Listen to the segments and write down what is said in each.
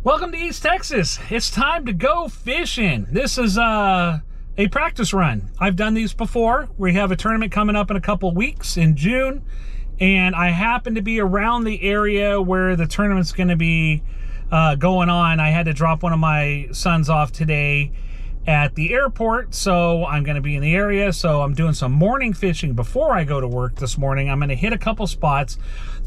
Welcome to East Texas. It's time to go fishing. This is a practice run. I've done these before. We have a tournament coming up in a couple weeks in June, and I happen to be around the area where the tournament's going to be going on. I had to drop one of my sons off today at the airport, so I'm going to be in the area. So I'm doing some morning fishing before I go to work this morning. I'm going to hit a couple spots.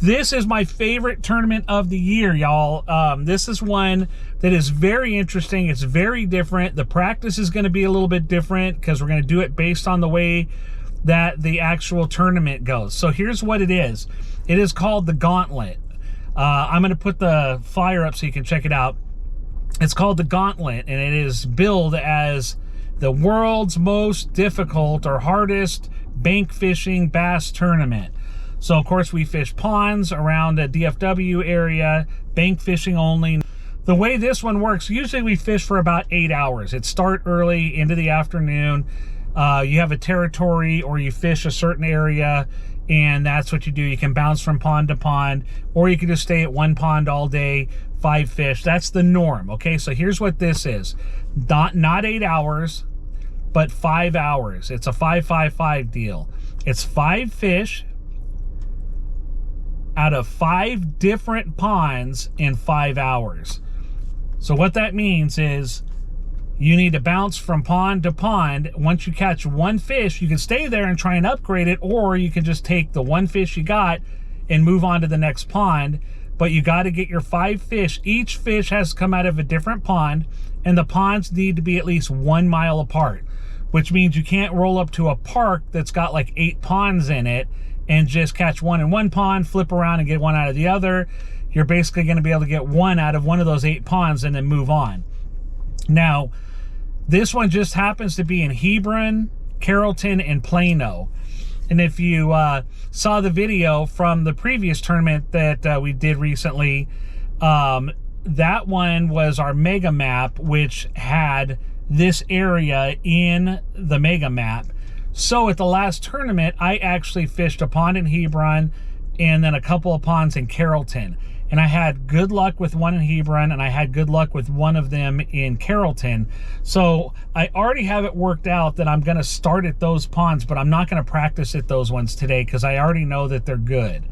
This is my favorite tournament of the year, y'all. This is one that is very interesting. It's very different. The practice is going to be a little bit different because we're going to do it based on the way that the actual tournament goes. So here's what it is. It is called the Gauntlet. I'm going to put the flyer up so you can check it out. It's called the Gauntlet, and it is billed as the world's most difficult or hardest bank fishing bass tournament. So, of course, we fish ponds around the DFW area, bank fishing only. The way this one works, usually we fish for about 8 hours. It starts early into the afternoon. You have a territory or you fish a certain area, and that's what you do. You can bounce from pond to pond, or you can just stay at one pond all day, 5 fish. That's the norm. Okay, so here's what this is. Not 8 hours, but 5 hours. It's a 5-5-5 deal. It's 5 fish out of 5 different ponds in 5 hours. So what that means is you need to bounce from pond to pond. Once you catch one fish, you can stay there and try and upgrade it, or you can just take the one fish you got and move on to the next pond. But you got to get your 5 fish. Each fish has to come out of a different pond, and the ponds need to be at least 1 mile apart, which means you can't roll up to a park that's got like 8 ponds in it and just catch one in one pond, flip around and get one out of the other. You're basically going to be able to get one out of one of those 8 ponds and then move on. Now, this one just happens to be in Hebron, Carrollton, and Plano. And if you saw the video from the previous tournament that we did recently, that one was our mega map, which had this area in the mega map. So at the last tournament, I actually fished a pond in Hebron and then a couple of ponds in Carrollton. And I had good luck with one in Hebron, and I had good luck with one of them in Carrollton. So I already have it worked out that I'm going to start at those ponds, but I'm not going to practice at those ones today because I already know that they're good.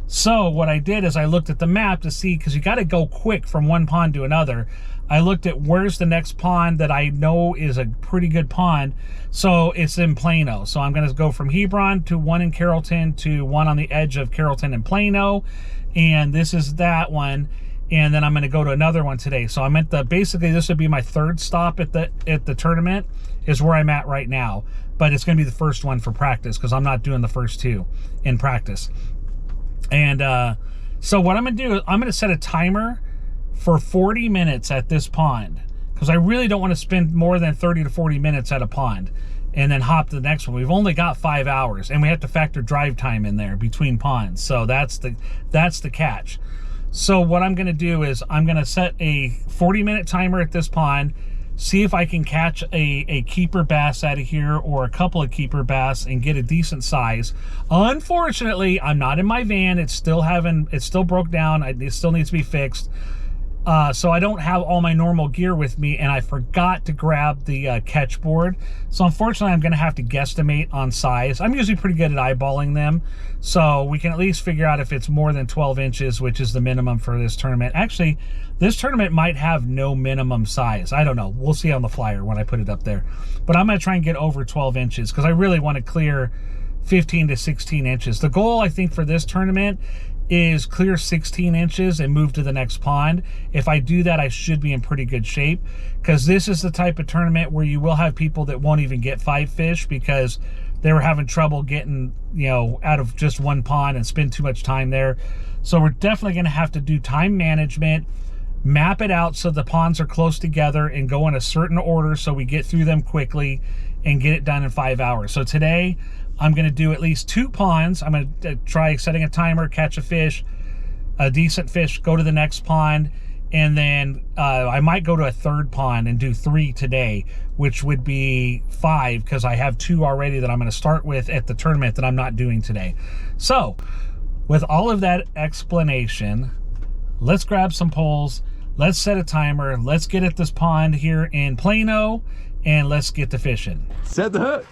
So what I did is I looked at the map to see, because you got to go quick from one pond to another. I looked at where's the next pond that I know is a pretty good pond. So it's in Plano. So I'm going to go from Hebron to one in Carrollton to one on the edge of Carrollton and Plano. And this is that one, and then I'm going to go to another one today. So I'm at the, basically this would be my 3rd stop at the tournament, is where I'm at right now. But it's going to be the first one for practice because I'm not doing the first 2 in practice. And so what I'm going to do is I'm going to set a timer for 40 minutes at this pond, because I really don't want to spend more than 30 to 40 minutes at a pond and then hop to the next one. We've only got 5 hours, and we have to factor drive time in there between ponds. So that's the catch. So what I'm going to do is I'm going to set a 40-minute timer at this pond, see if I can catch a keeper bass out of here or a couple of keeper bass and get a decent size. Unfortunately, I'm not in my van. It's still broke down. It still needs to be fixed. So I don't have all my normal gear with me, and I forgot to grab the catch board. So unfortunately, I'm going to have to guesstimate on size. I'm usually pretty good at eyeballing them, so we can at least figure out if it's more than 12 inches, which is the minimum for this tournament. Actually, this tournament might have no minimum size. I don't know. We'll see on the flyer when I put it up there. But I'm going to try and get over 12 inches because I really want to clear 15 to 16 inches. The goal, I think, for this tournament is clear 16 inches and move to the next pond. If I do that, I should be in pretty good shape, because this is the type of tournament where you will have people that won't even get 5 fish because they were having trouble getting, out of just one pond and spend too much time there. So we're definitely going to have to do time management, map it out so the ponds are close together and go in a certain order so we get through them quickly and get it done in 5 hours. So today, I'm going to do at least 2 ponds. I'm going to try setting a timer, catch a fish, a decent fish, go to the next pond, and then I might go to a 3rd pond and do 3 today, which would be 5 because I have 2 already that I'm going to start with at the tournament that I'm not doing today. So with all of that explanation, let's grab some poles. let's set a timer. Let's get at this pond here in Plano, and let's get to fishing. Set the hook.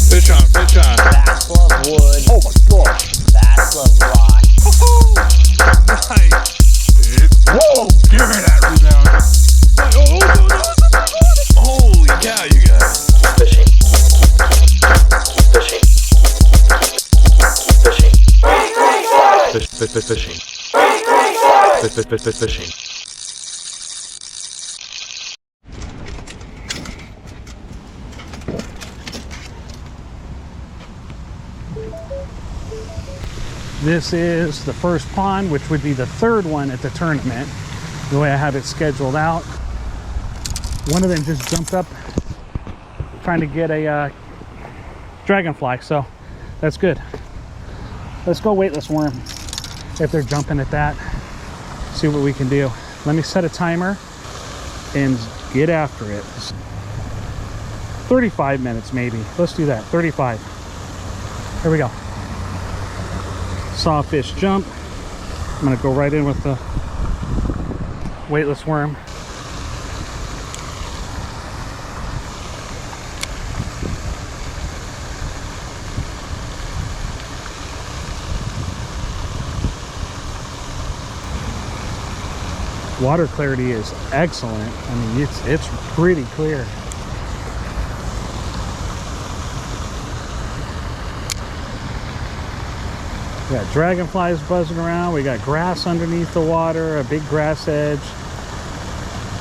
Fish on, fish on. Bass love wood. Oh my god. Bass love rock. Nice. Whoa, give me that rebound. Oh, no. Holy cow, you guys. Fishing. Fishing. Fishing. Fishing. Fishing. This is the first pond, which would be the third one at the tournament, the way I have it scheduled out. One of them just jumped up trying to get a dragonfly, so that's good. Let's go weightless worm if they're jumping at that. See what we can do. Let me set a timer and get after it. 35 minutes maybe. Let's do that. 35. Here we go. Saw a fish jump. I'm gonna go right in with the weightless worm. Water clarity is excellent. I mean, it's pretty clear. We got dragonflies buzzing around. We got grass underneath the water, a big grass edge.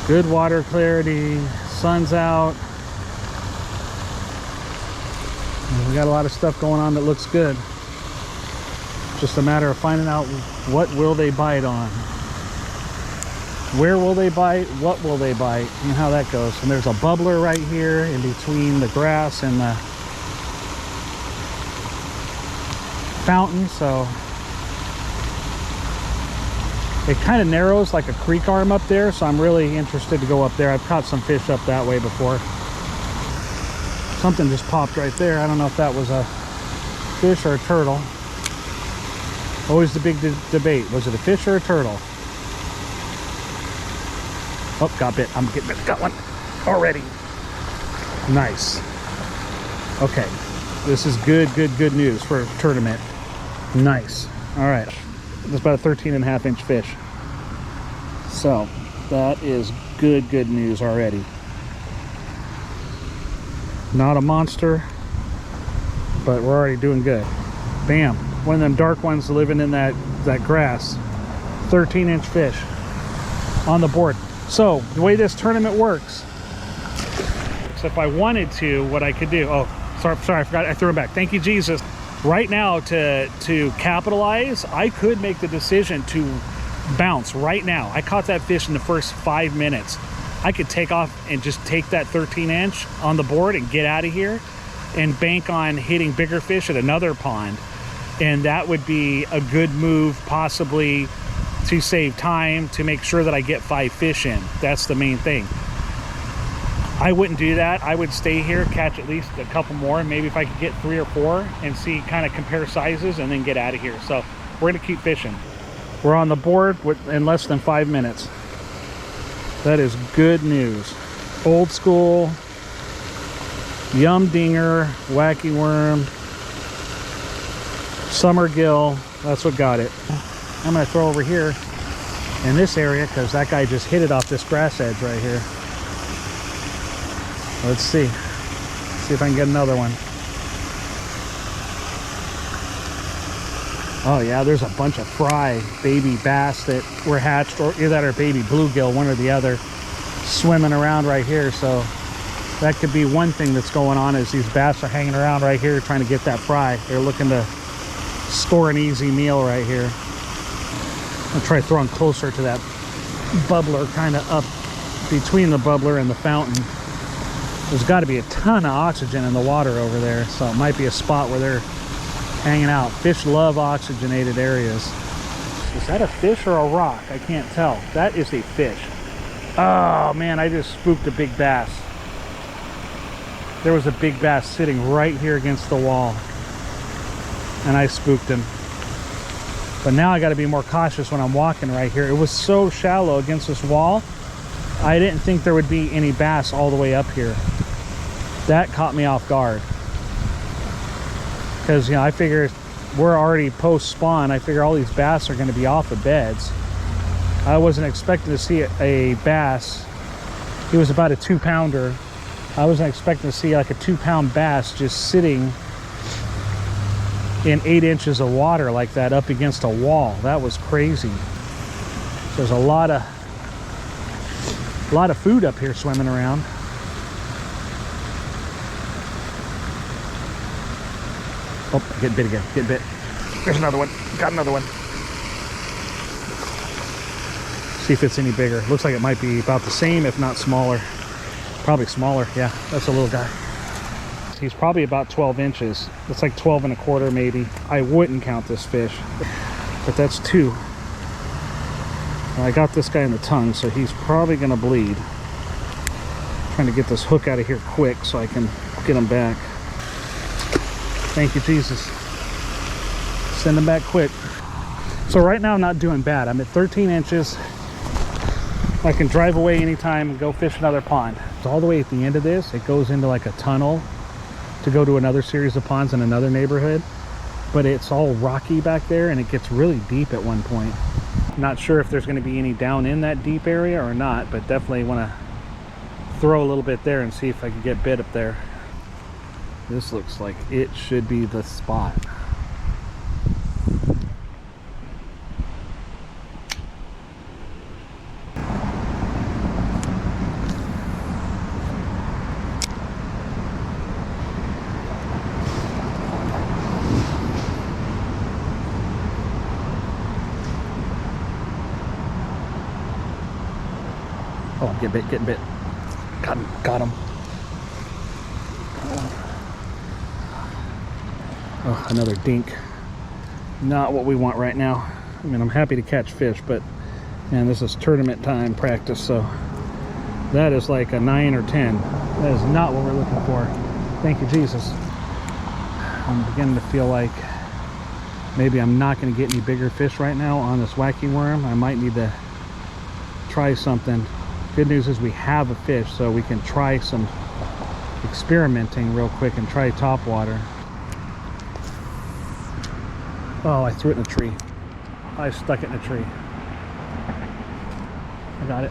Good water clarity. Sun's out. And we got a lot of stuff going on that looks good. Just a matter of finding out what will they bite on. Where will they bite? What will they bite? And how that goes. And there's a bubbler right here in between the grass and the fountain, so it kind of narrows like a creek arm up there, so I'm really interested to go up there. I've caught some fish up that way before. Something just popped right there. I don't know if that was a fish or a turtle. Always the big debate. Was it a fish or a turtle? Oh, got bit. I'm getting bit. Got one already. Nice. Okay. This is good news for a tournament. Nice. All right. That's about a 13.5-inch fish. So that is good news already. Not a monster, but we're already doing good. Bam. One of them dark ones living in that grass. 13-inch fish on the board. So the way this tournament works, so if I wanted to, what I could do, oh, sorry, I forgot, I threw it back. Thank you, Jesus. Right now, to capitalize, I could make the decision to bounce right now. I caught that fish in the first 5 minutes. I could take off and just take that 13-inch on the board and get out of here and bank on hitting bigger fish at another pond. And that would be a good move, possibly to save time, to make sure that I get 5 fish in. That's the main thing. I wouldn't do that. I would stay here, catch at least a couple more, maybe if I could get 3 or 4 and see, kind of compare sizes, and then get out of here. So we're gonna keep fishing. We're on the board in less than 5 minutes. That is good news. Old school, yum dinger, wacky worm, summer gill. That's what got it. I'm gonna throw over here in this area because that guy just hit it off this grass edge right here. Let's see if I can get another one. Oh yeah, there's a bunch of fry baby bass that were hatched, or either that or baby bluegill, one or the other, swimming around right here. So that could be one thing that's going on, is these bass are hanging around right here trying to get that fry. They're looking to score an easy meal right here. I'll try throwing closer to that bubbler, kind of up between the bubbler and the fountain. There's got to be a ton of oxygen in the water over there, so it might be a spot where they're hanging out. Fish love oxygenated areas. Is that a fish or a rock? I can't tell. That is a fish. Oh man, I just spooked a big bass. There was a big bass sitting right here against the wall, and I spooked him. But now I got to be more cautious when I'm walking right here. It was so shallow against this wall. I didn't think there would be any bass all the way up here. That caught me off guard. Because, you know, I figured we're already post spawn. I figure all these bass are going to be off the beds. I wasn't expecting to see a bass. He was about a 2-pounder. I wasn't expecting to see like a 2-pound bass just sitting in 8 inches of water like that up against a wall. That was crazy. There's a lot of food up here swimming around. Oh, get bit again. Get bit. There's another one. Got another one. See if it's any bigger. Looks like it might be about the same, if not smaller. Probably smaller. Yeah, that's a little guy. He's probably about 12 inches. It's like 12 1/4 maybe. I wouldn't count this fish, but that's 2. And I got this guy in the tongue, so he's probably gonna bleed. Trying to get this hook out of here quick so I can get him back. Thank you, Jesus. Send him back quick. So right now I'm not doing bad. I'm at 13 inches. I can drive away anytime and go fish another pond. So all the way at the end of this, it goes into like a tunnel to go to another series of ponds in another neighborhood, but it's all rocky back there and it gets really deep at one point. Not sure if there's going to be any down in that deep area or not, but definitely want to throw a little bit there and see if I can get bit up there. This looks like it should be the spot. Oh, get bit, getting bit. Got him, got him. Oh, another dink. Not what we want right now. I mean, I'm happy to catch fish, but man, this is tournament time practice, so that is like a 9 or 10. That is not what we're looking for. Thank you, Jesus. I'm beginning to feel like maybe I'm not going to get any bigger fish right now on this wacky worm. I might need to try something. Good news is we have a fish, so we can try some experimenting real quick and try top water. Oh, I threw it in a tree. I stuck it in a tree. I got it.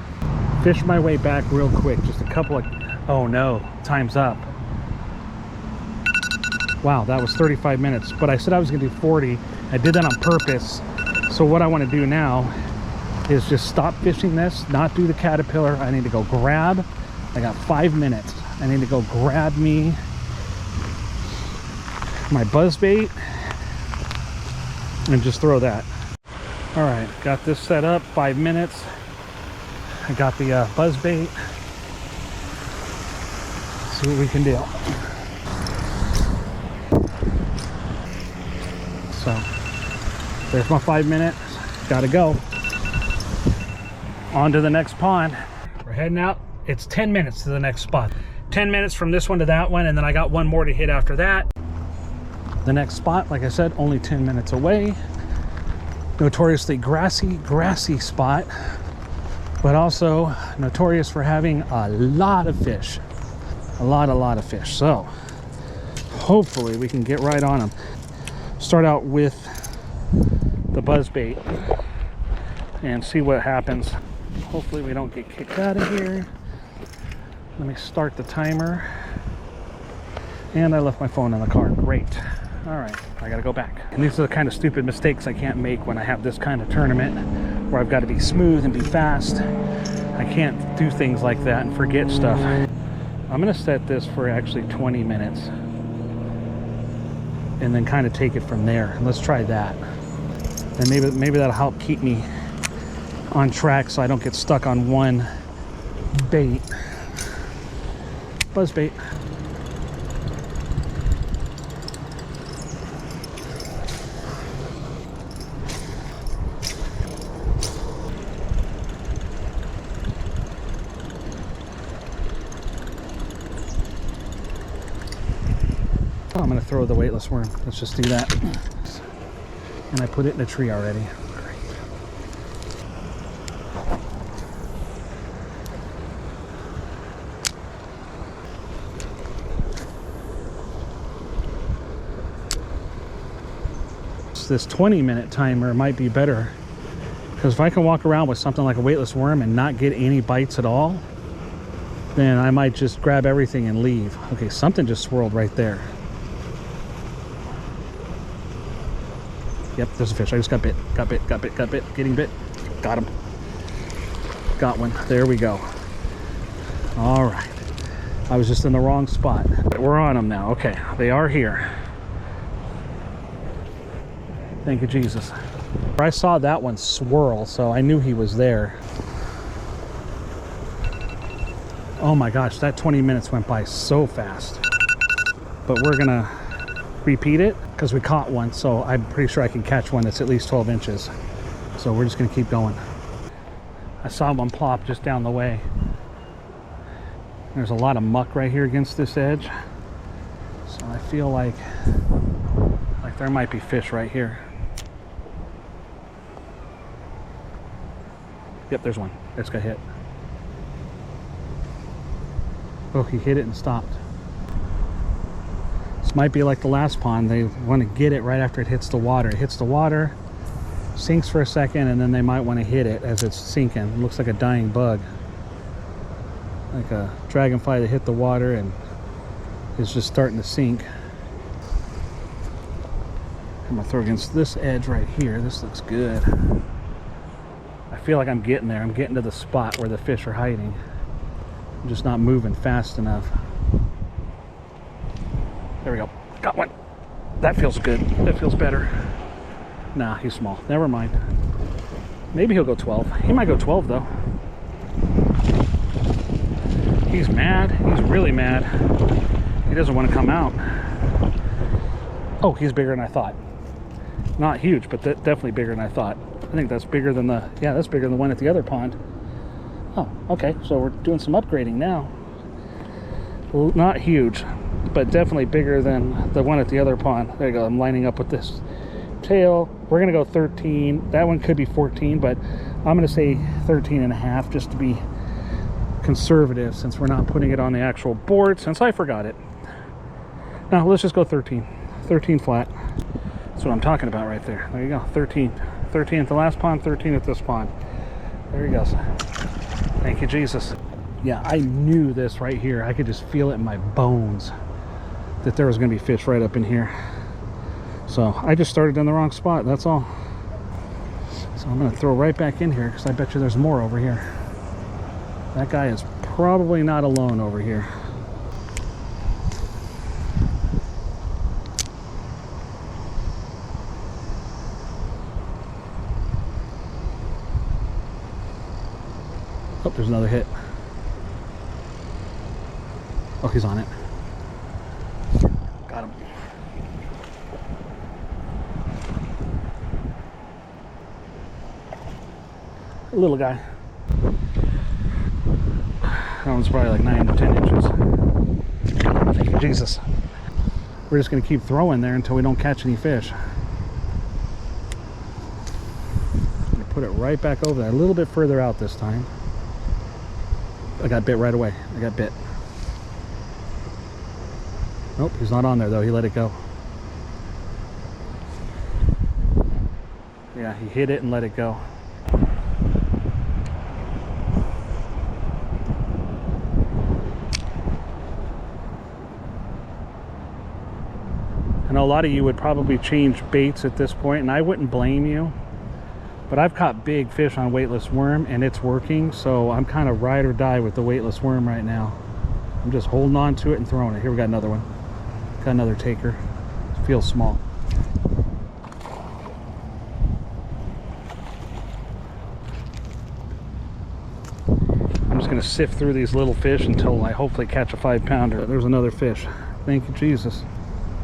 Fished my way back real quick. Just a couple of... Oh no, time's up. Wow, that was 35 minutes. But I said I was gonna do 40. I did that on purpose. So what I want to do now is just stop fishing this, not do the caterpillar. I need to go grab, I got 5 minutes. I need to go grab me my buzz bait and just throw that. All right, got this set up, 5 minutes. I got the buzz bait. Let's see what we can do. So there's my 5 minutes, gotta go. On to the next pond. We're heading out. It's 10 minutes to the next spot. 10 minutes from this one to that one, and then I got one more to hit after that. The next spot, like I said, only 10 minutes away. Notoriously grassy spot, but also notorious for having a lot of fish. A lot of fish. So hopefully we can get right on them. Start out with the buzz bait and see what happens. Hopefully we don't get kicked out of here. Let me start the timer. And I left my phone in the car. Great. All right, I gotta go back. And these are the kind of stupid mistakes I can't make when I have this kind of tournament where I've got to be smooth and be fast. I can't do things like that and forget stuff. I'm gonna set this for actually 20 minutes and then kind of take it from there. Let's try that. And maybe that'll help keep me on track so I don't get stuck on one bait. Buzz bait. Oh, I'm gonna throw the weightless worm. Let's just do that. And I put it in a tree already. This 20-minute timer might be better, because if I can walk around with something like a weightless worm and not get any bites at all, then I might just grab everything and leave. Okay, something just swirled right there. Yep, there's a fish. I just got bit. Got bit. Getting bit. Got him. Got one. There we go. All right. I was just in the wrong spot. But we're on them now. Okay, they are here. Thank you, Jesus. I saw that one swirl, so I knew he was there. Oh my gosh, that 20 minutes went by so fast. But we're gonna repeat it because we caught one, so I'm pretty sure I can catch one that's at least 12 inches. So we're just gonna keep going. I saw one plop just down the way. There's a lot of muck right here against this edge. So I feel like there might be fish right here. Yep, there's one. It's got hit. Oh, he hit it and stopped. This might be like the last pond. They want to get it right after it hits the water. It hits the water, sinks for a second, and then they might want to hit it as it's sinking. It looks like a dying bug. Like a dragonfly that hit the water and is just starting to sink. I'm gonna throw against this edge right here. This looks good. I feel like I'm getting there. I'm getting to the spot where the fish are hiding. I'm just not moving fast enough. There we go. Got one. That feels good. That feels better. Nah, he's small. Never mind. Maybe he'll go 12. He might go 12 though. He's mad. He's really mad. He doesn't want to come out. Oh, he's bigger than I thought. Not huge, but definitely bigger than I thought. I think that's bigger than the, yeah, that's bigger than the one at the other pond. Oh, okay, so we're doing some upgrading now. Well, not huge, but definitely bigger than the one at the other pond. There you go, I'm lining up with this tail. We're gonna go 13. That one could be 14, but I'm gonna say 13 and a half just to be conservative, since we're not putting it on the actual board, since I forgot it. Now, let's just go 13. 13 flat. That's what I'm talking about right there. There you go, 13. 13 at the last pond, 13 at this pond. There he goes. Thank you, Jesus. Yeah, I knew this right here. I could just feel it in my bones that there was gonna be fish right up in here. So I just started in the wrong spot, that's all. So I'm gonna throw right back in here because I bet you there's more over here. That guy is probably not alone over here. Oh, there's another hit. Oh, he's on it. Got him. A little guy. That one's probably like 9 to 10 inches. Thank you, Jesus. We're just gonna keep throwing there until we don't catch any fish. I'm gonna put it right back over there, a little bit further out this time. I got bit right away. I got bit. Nope, he's not on there though. He let it go. Yeah, he hit it and let it go. I know a lot of you would probably change baits at this point, and I wouldn't blame you. But I've caught big fish on weightless worm and it's working, so I'm kind of ride or die with the weightless worm right now. I'm just holding on to it and throwing it. Here we got another one. Got another taker. It feels small. I'm just gonna sift through these little fish until I hopefully catch a 5-pounder. There's another fish. Thank you, Jesus.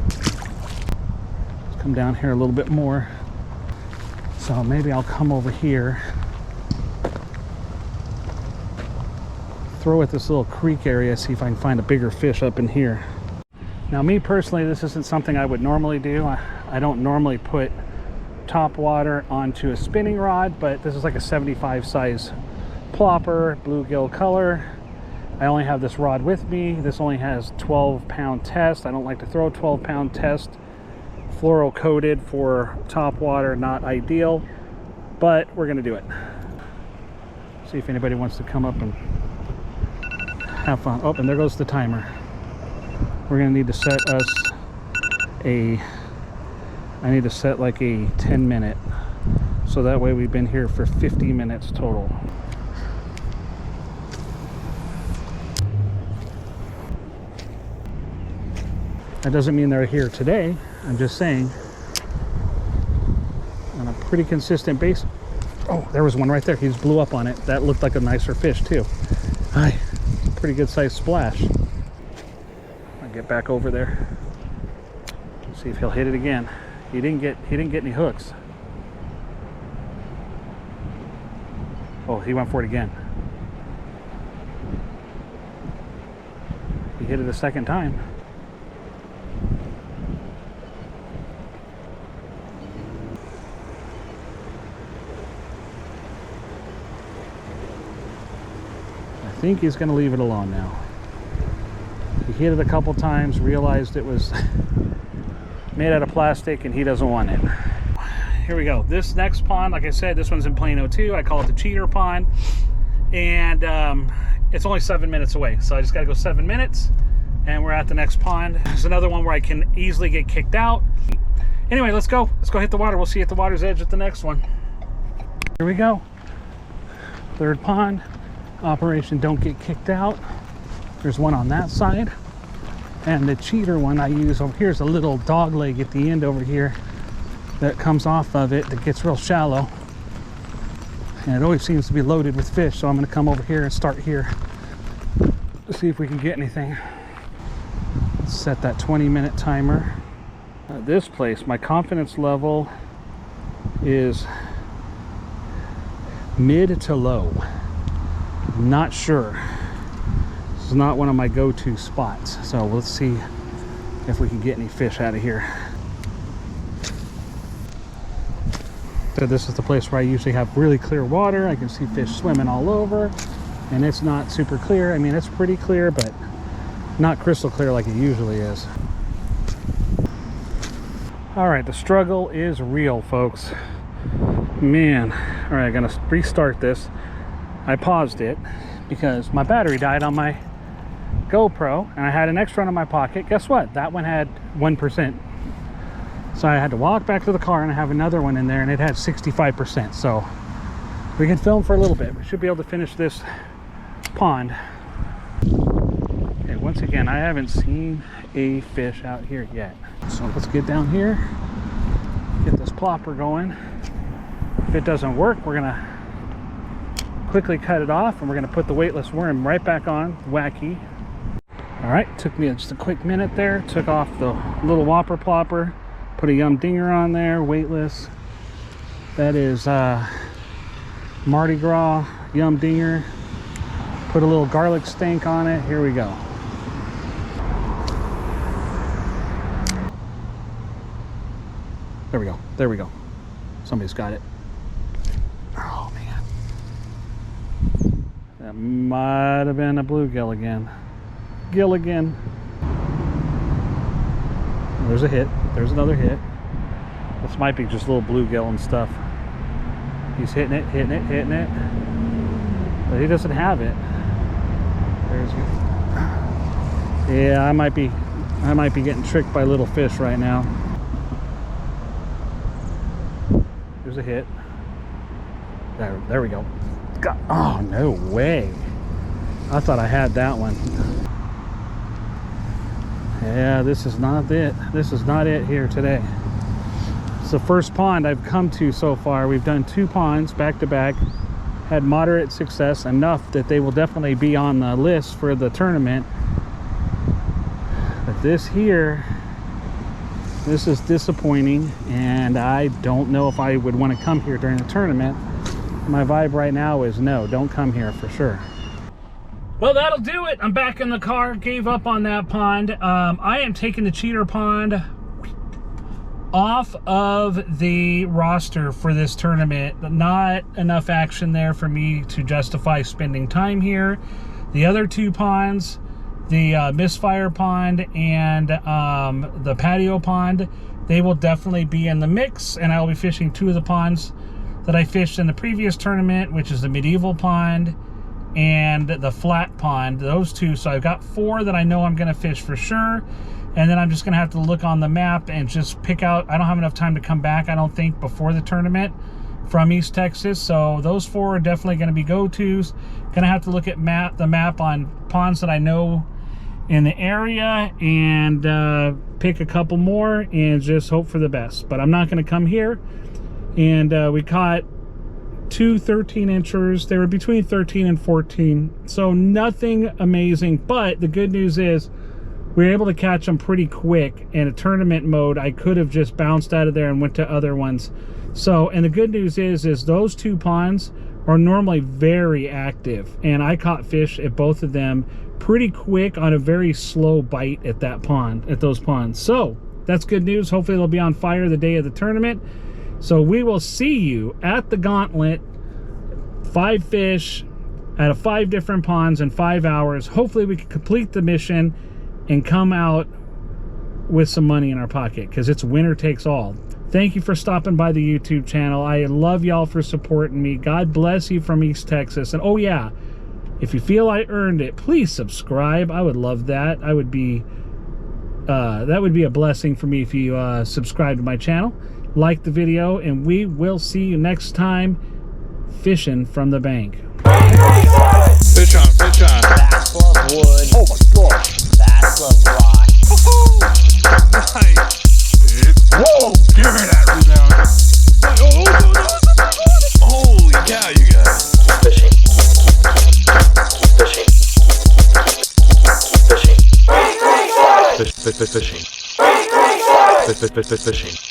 Let's come down here a little bit more. So maybe I'll come over here, throw at this little creek area, see if I can find a bigger fish up in here. Now, me personally, this isn't something I would normally do. I don't normally put top water onto a spinning rod, but this is like a 75 size plopper, bluegill color. I only have this rod with me. This only has 12-pound test. I don't like to throw a 12-pound test. Fluoro coated for top water, not ideal, but we're gonna do it. See if anybody wants to come up and have fun. Oh, and there goes the timer. We're gonna need to set us I need to set like a 10-minute, so that way we've been here for 50 minutes total. That doesn't mean they're here today. I'm just saying on a pretty consistent basis. Oh, there was one right there. He just blew up on it. That looked like a nicer fish too. Hi, pretty good sized splash. I'll get back over there. See if he'll hit it again. He didn't get any hooks. Oh, he went for it again. He hit it a second time. I think he's going to leave it alone now. He hit it a couple times, realized it was made out of plastic and he doesn't want it. Here we go. This next pond, like I said, this one's in Plano too. I call it the cheater pond, and it's only 7 minutes away, so I just got to go 7 minutes and we're at the next pond. There's another one where I can easily get kicked out. Anyway, let's go hit the water. We'll see you at the water's edge at the next one. Here we go. Third pond. Operation Don't Get Kicked Out. There's one on that side, and the cheater one I use over here is a little dog leg at the end over here that comes off of it that gets real shallow, and it always seems to be loaded with fish. So I'm going to come over here and start here to see if we can get anything. Let's set that 20-minute timer. This place, my confidence level is mid to low. Not sure. This is not one of my go-to spots, so let's see if we can get any fish out of here. So this is the place where I usually have really clear water. I can see fish swimming all over, and it's not super clear. I mean, it's pretty clear, but not crystal clear like it usually is. All right, the struggle is real, folks. Man. All right, I'm gonna restart this. I paused it because my battery died on my GoPro, and I had an extra one in my pocket. Guess what? That one had 1%. So I had to walk back to the car and I have another one in there, and it had 65%. So we can film for a little bit. We should be able to finish this pond. Okay, once again, I haven't seen a fish out here yet. So let's get down here, get this plopper going. If it doesn't work, we're gonna quickly cut it off, and we're going to put the weightless worm right back on. Wacky. All right, took me just a quick minute there. Took off the little whopper plopper, put a yum dinger on there, weightless. That is Mardi Gras yum dinger. Put a little garlic stank on it. Here we go. There we go. There we go. Somebody's got it. Oh man. That might have been a bluegill again. Gilligan. There's a hit. There's another hit. This might be just a little bluegill and stuff. He's hitting it, hitting it, hitting it. But he doesn't have it. There's. Yeah, I might be getting tricked by little fish right now. There's a hit. There we go. God, oh, no way. I thought I had that one. Yeah, this is not it. This is not it here today. It's the first pond I've come to so far. We've done 2 ponds back to back. Had moderate success, enough that they will definitely be on the list for the tournament. But this here, this is disappointing, and I don't know if I would want to come here during the tournament. My vibe right now is no, don't come here for sure. Well, that'll do it. I'm back in the car. Gave up on that pond. I am taking the cheater pond off of the roster for this tournament. Not enough action there for me to justify spending time here. The other two ponds, the Misfire Pond and the Patio Pond, they will definitely be in the mix, and I will be fishing two of the ponds that I fished in the previous tournament, which is the Medieval Pond and the Flat Pond. Those two. So I've got 4 that I know I'm going to fish for sure, and then I'm just going to have to look on the map and just pick out. I don't have enough time to come back, I don't think, before the tournament from East Texas. So those 4 are definitely going to be go-tos. Going to have to look at the map on ponds that I know in the area and pick a couple more and just hope for the best. But I'm not going to come here. And we caught 2 13-inchers. They were between 13 and 14, so nothing amazing. But the good news is we were able to catch them pretty quick. In a tournament mode, I could have just bounced out of there and went to other ones. So, and the good news is those 2 ponds are normally very active, and I caught fish at both of them pretty quick on a very slow bite at those ponds. So that's good news. Hopefully they'll be on fire the day of the tournament. So we will see you at the Gauntlet. 5 fish out of 5 different ponds in 5 hours. Hopefully we can complete the mission and come out with some money in our pocket, because it's winner takes all. Thank you for stopping by the YouTube channel. I love y'all for supporting me. God bless you from East Texas. And oh yeah, if you feel I earned it, please subscribe. I would love that. I would be that would be a blessing for me if you subscribe to my channel, like the video, and we will see you next time fishing from the bank. Fish on, fish on. Bass love wood. Oh my gosh. Bass love rock. Nice. Whoa, give me that rebound. Oh, no. Holy cow, you guys. Fishing. Fishing. Fishing. Fishing. Fishing.